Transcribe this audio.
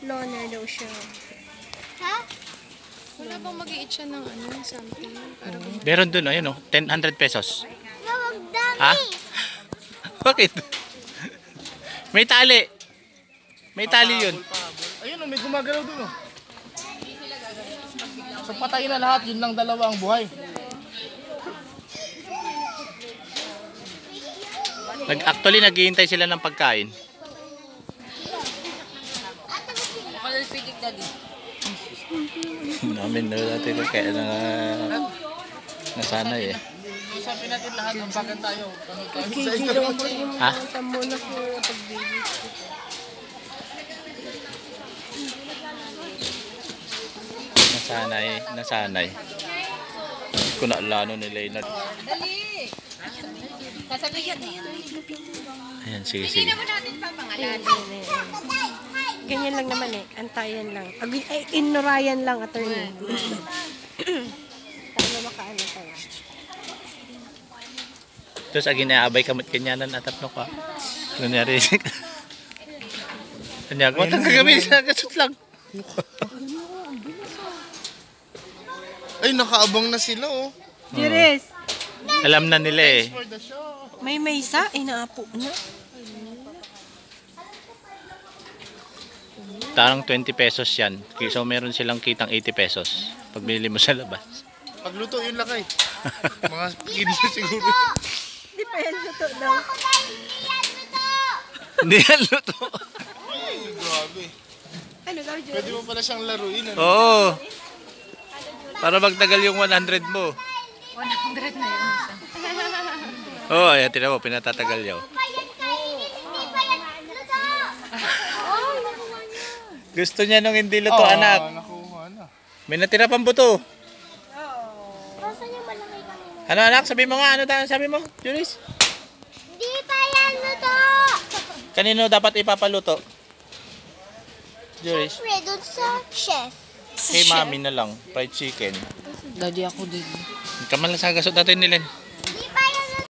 Loner daw siya. Ha? Wala bang mag-i-eat siya ng ano, something? Meron dun, ayun o, 100 pesos. Wag dami. Ha? Bakit? May tali. May tali yun. Ayun o, may gumagalaw dun o. So patayin na lahat, yun lang dalawa ang buhay. Actually, naghihintay sila ng pagkain. Namin na natin kaya nasanay eh. Usapin natin lahat, ang bagan tayo. Ha? Muna ko pag-baby. Nasanay. Kung naalano ni Leonard. Dali. Sasabihin na yan. Ayan, sige. Ganyan lang naman eh. Antayan lang. Ay, inurayan lang, attorney. Tama makaano tayo. Terus agi na abay kamot kanyanan atap no ka. Kunyari. Kanya ko tang kagabi sa gasut lang. Ay, nakaabang na sila oh. Juris, Alam na nila eh. For the show. may maysa. Ay, naapo na. Tarang 20 pesos yan. So meron silang kitang 80 pesos. Pag binili mo sa labas. Pagluto yun lakay. Mga kids siguro. Di pa yan luto daw. Hindi yan luto. Ay, grabe. Ano daw, Juris? Pwede mo pala siyang laruin. Ano? Oo. Para magtagal yung 100 mo. 100 na yun. Oo, ayan, tinan mo, pinatatagal yaw. Gusto niya nung hindi luto, anak. Nakuha na. May natira pang buto. Basta yung malaki kanina. Ano anak, sabi mo nga, ano tayo sabi mo, Juris? Di pa yan luto. Kanino dapat ipapaluto? Juris? Siyempre, dun sa chef. Kay mami na lang, fried chicken. Daddy ako din. Kaman lang sa gasot natin nila.